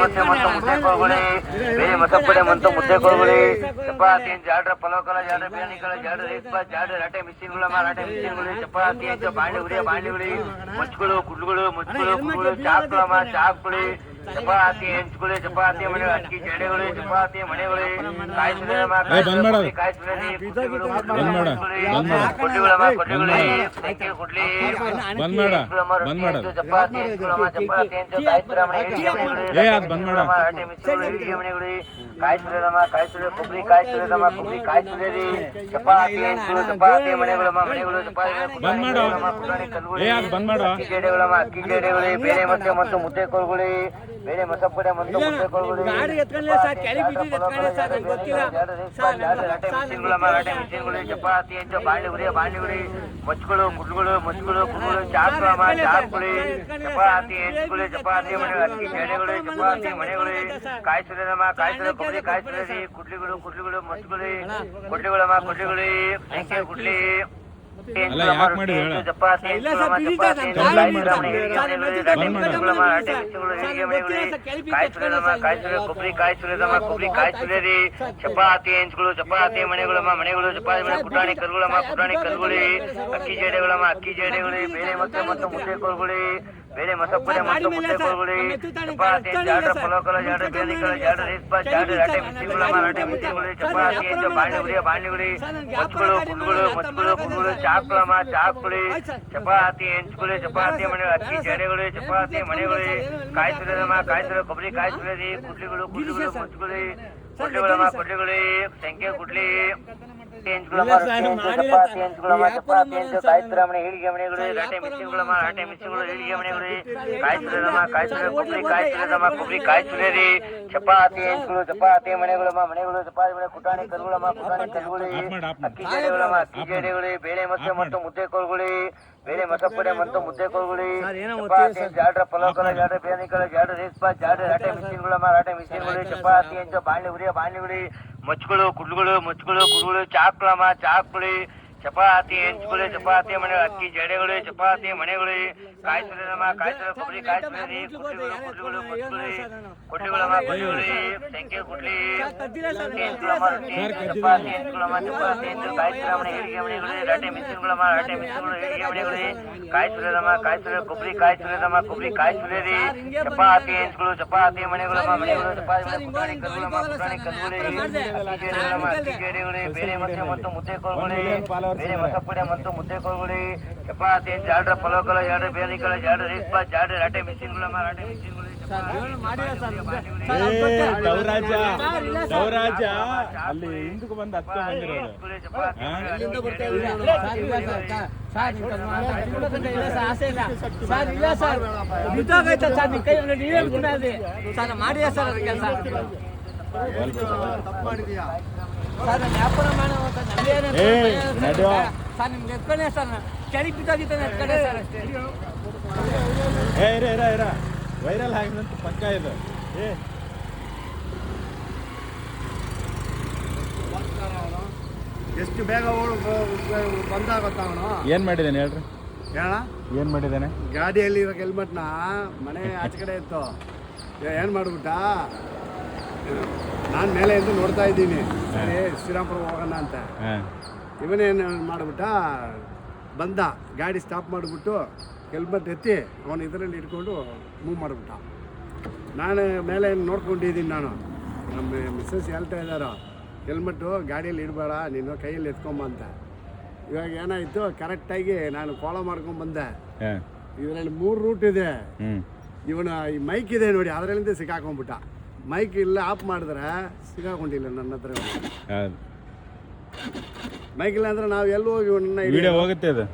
ಮತ್ತೆ ಮುದ್ದೆ ಕೊಡ್ಕೊಳ್ಳಿ ಬೇರೆ ಮಸಪ್ಪಡೆ ಮತ್ತು ಮುದ್ದೆ ಕೊಡ್ಕೊಳ್ಳಿ ಚಪಾತಿ ಜಾಡ್ರ ಪಲಾವ್ ಕಲ ಜಾಡ್ರ ಬಿರಿಯಾನಿ ಕಲ ಜಾಡ್ರ ರೈಸ್ ಬಾತ್ ಜಾಡ್ರ ರಾಟೆ ಮಿಷಿನ್ಗಳ ರಾಟೆ ಮಿಷಿನ್ಗಳು ಚಪಾತಿ ಬಾಂಡೆಗುಡಿ ಮುಚ್ಗಳು ಕುಡ್ಗಳು ಚಾಕ್ಗಳು ಚಪಾತಿ ಹೆಂಚ್ಕೊಳ್ಳಿ ಚಪಾತಿ ಮನೆ ಅಕ್ಕಿ ಜಡೆಗಳು ಚಪಾತಿ ಮನೆಗಳು ಕಾಯಿಸುಳೆ ಕೊಬ್ಬರಿ ಕಾಯಿಸುಳೆ ಚಪಾತಿ ಚಪಾತಿ ಮನೆಗಳಮ್ಮ ಅಕ್ಕಿ ಜಡೆಗಳು ಬೇರೆ ಮತ್ತೆ ಮತ್ತು ಮುದ್ದೆ ಕೊಡ್ಕೊಳ್ಳಿ ಬೇರೆ ಮಸಪ್ಪಡೆ ಮತ್ತು ಮುದ್ದೆ ಕೊಡ್ಕೊಳ್ಳಿ ರಾಟೆ ಮಿಷಿನ್ಗಳು ಚಪಾತಿ ಬಾಂಡೆಗುಡಿ ಮುಚ್ಗಳು ಕುಡ್ಗಳು ಚಾಕ್ಗಳು ಚಪಾತಿ ಹೆಂಚ್ಕೊಳ್ಳಿ ಚಪಾತಿ ಮನೆ ಅಕ್ಕಿ ಜಡೆಗಳು ಚಪಾತಿ ಮನೆಗಳು ಕಾಯಿಸುಳೆ ಕೊಬ್ಬರಿ ಕಾಯಿಸುಳೆ ಕುಡ್ಲಿಗಳು ಮುಚ್ಕೊಳ್ಳಿ ಕೊಡ್ಲಿಗಳು ಸಂಖ್ಯೆ ಕುಡ್ಲಿ ಚಪಾತಿ ಕೊಬ್ಬರಿ ಕಾಯಿಸುಳೆ ಚಪಾತಿ ಹೆಂಚ್ಗಳು ಚಪಾತಿ ಮನೆಗಳು ಚಪಾತಿ ಕುಟಾಣಿ ಕರುಗಳು ಅಕ್ಕಿ ಜಡೆಗಳು ಬೇರೆ ಮತ್ತೆ ಮತ್ತು ಮುದ್ದೆ ಕೊಡ್ಕೊಳ್ಳಿ ಬೇರೆ ಮಸಪ್ಪಡೆ ಮತ್ತು ಮುದ್ದೆ ಕೊಡ್ಕೊಳ್ಳಿ ಚಪಾತಿ ಜಾಡ್ರ ಪಲಾವ್ ಕಲ ಜಾಡ್ರ ಬಿರಿಯಾನಿ ಕಲ ಜಾಡ್ರ ರೈಸ್ ಬಾತ್ ಜಾಡ್ರ ರಾಟೆ ಮಿಷಿನ್ಗಳು ಚಪಾತಿ ಬಾಂಡೆಗುಡಿ ಮುಚ್ಗಳು ಕುಡ್ಗಳು ಚಾಕ್ಗಳು ಚಪಾತಿ ಹೆಂಚ್ಕೊಳ್ಳಿ ಚಪಾತಿ ಮನೆ ಅಕ್ಕಿ ಜಡೆಗಳು ಚಪಾತಿ ಮನೆಗಳು ಕಾಯಿಸುಳೆ ಕೊಬ್ಬರಿ ಕಾಯಿಸುಳೆ ಕುಡ್ಲಿಗಳು ಮುಚ್ಕೊಳ್ಳಿ ಸಂಖ್ಯೆ ಕುಡ್ಲಿ ಚಪಾತಿ ಹೀಳಿಗೆ ಮನೆಗಳು ರಾಟೆ ಮಿಷಿನ್ಗಳು ಹೀಳಿಗೆ ಮನೆಗಳು ಕಾಯಿಸುಳೆ ಕೊಬ್ಬರಿ ಕಾಯಿಸುಳೆ ಚಪಾತಿ ಹೆಂಚ್ಗಳು ಚಪಾತಿ ಮನೆಗಳು ಚಪಾತಿ ಮನೆ ಕುಟಾಣಿ ಕರುಗಳು ಅಕ್ಕಿ ಜಡೆಗಳು ಬೇರೆ ಮತ್ತೆ ಮತ್ತು ಮುದ್ದೆ ಕೊಡ್ಕೊಳ್ಳಿ ಬೇರೆ ಮಸಪ್ಪಡೆ ಮತ್ತು ಮುದ್ದೆ ಕೊಡ್ಕೊಳ್ಳಿ ಚಪಾತಿ ಜಾಡ್ರ ಪಲಾವ್ ಕಲ ಜಾಡ್ರ ಬಿರಿಯಾನಿ ಕಲ ಜಾಡ್ರ ರೈಸ್ ಬಾತ್ ಜಾಡ್ರ ರಾಟೆ ಮಿಷಿನ್ಗಳು ಚಪಾತಿ ಬಾಂಡೆಗುಡಿ ಮುಚ್ಗಳು ಕುಡ್ಗಳು ಚಾಕ್ಗಳು ಚಪಾತಿ ಹೆಂಚ್ಕೊಳ್ಳಿ ಚಪಾತಿ ಮನೆ ಅಕ್ಕಿ ಜಡೆಗಳು ಚಪಾತಿ ಮನೆಗಳು ಕಾಯಿಸುಳೆ ಕೊಬ್ಬರಿ ಕಾಯಿಸುಳೆ ಕುಡ್ಲಿಗಳು ಸಂಖ್ಯೆ ಕುಡ್ಲಿ ಚಪಾತಿ ಹೀಳಿಗೆ ಮನೆಗಳು ರಾಟೆ ಮಿಷಿನ್ಗಳು ಹೀಳಿಗೆ ಮನೆಗಳು ಕಾಯಿಸುಳೆ ಕೊಬ್ಬರಿ ಕಾಯಿಸುಳೆ ಚಪಾತಿ ಹೆಂಚ್ಗಳು ಚಪಾತಿ ಮನೆಗಳು ಚಪಾತಿ ಅಕ್ಕಿ ಜಡೆಗಳು ಬೇರೆ ಮತ್ತೆ ಮತ್ತು ಮುದ್ದೆ ಕೊಡ್ಕೊಳ್ಳಿ ಬೇರೆ ಮಸಪ್ಪಡೆ ಮತ್ತು ಮುದ್ದೆ ಕೊಡ್ಕೊಳ್ಳಿ ಚಪಾತಿ ಜಾಡ್ರ ಪಲಾವ್ ಕಲ ಜಾಡ್ರ ಬಿರಿಯಾನಿ ಕಲ ಜಾಡ್ರ ರೈಸ್ ಬಾತ್ ಜಾಡ್ರ ರಾಟೆ ಮಿಷಿನ್ಗಳು ಅಲ್ಲಿ ಹಿಂದಕ್ಕೆ ಬಂದು ಹತ್ತು ಮಾಡಿದ ಸರ್ ಸರ್ ವ್ಯಾಪಾರ ಮಾಡೋ ಸರ್ ನಿಮ್ಗೆ ಎತ್ಕೊಂಡೆ ಸರ್ ಚಳಿ ಬಿದ್ದಾಗಿದ್ದಾನೆ ಎತ್ಕೊಂಡೆ ಸರ್ ಅಷ್ಟೇ ವೈರಲ್ ಆಗಿದಂತ ಪಕ್ಕ ಇದು ಎಷ್ಟು ಬೇಗ ಬಂದಾಗತ್ತ ಅವನು ಏನ್ ಮಾಡಿದ್ದಾನೆ ಹೇಳ್ರಿ ಏನ್ ಮಾಡಿದ್ದಾನೆ ಗಾಡಿಯಲ್ಲಿ ಇರೋ ಹೆಲ್ಮೆಟ್ನ ಮನೆ ಆಚೆ ಕಡೆ ಇತ್ತು ಏನು ಮಾಡ್ಬಿಟ್ಟ ನಾನು ಮೇಲೆಯಿಂದ ನೋಡ್ತಾ ಇದ್ದೀನಿ ಸರಿ ಶ್ರೀರಾಮ್ಪುರ ಹೋಗೋಣ ಅಂತ ಇವನೇನು ಮಾಡಿಬಿಟ್ಟ ಬಂದ ಗಾಡಿ ಸ್ಟಾಪ್ ಮಾಡಿಬಿಟ್ಟು ಹೆಲ್ಮೆಟ್ ಎತ್ತಿ ಅವನು ಇದರಲ್ಲಿ ಇಟ್ಕೊಂಡು ಮೂವ್ ಮಾಡಿಬಿಟ್ಟ ನಾನು ಮೇಲೆ ನೋಡ್ಕೊಂಡಿದ್ದೀನಿ ನಾನು ನಮ್ಮ ಮಿಸ್ಸಸ್ ಹೇಳ್ತಾ ಇದ್ದಾರೋ ಹೆಲ್ಮೆಟ್ಟು ಗಾಡಿಯಲ್ಲಿ ಇಡಬೇಡ ನೀನು ಕೈಯಲ್ಲಿ ಎತ್ಕೊಂಬ ಅಂತ ಇವಾಗ ಏನಾಯಿತು ಕರೆಕ್ಟಾಗಿ ನಾನು ಫಾಲೋ ಮಾಡ್ಕೊಂಡು ಬಂದೆ ಇದರಲ್ಲಿ 3 ರೂಟ್ ಇದೆ ಇವನು ಈ ಮೈಕ್ ಇದೆ ನೋಡಿ ಅದರಲ್ಲಿಂದ ಸಿಕ್ಕಾಕೊಂಡ್ಬಿಟ್ಟ ಮೈಕ್ ಇಲ್ಲ ಆಫ್ ಮಾಡಿದ್ರೆ ಸಿಕ್ಕಾಕೊಂಡಿಲ್ಲ ನನ್ನ ಹತ್ರ ಮೈಕ್ ಇಲ್ಲ ಅಂದ್ರೆ ನಾವು ಎಲ್ಲೂ ಹೋಗಿ ಹೋಗುತ್ತೆ ಅದು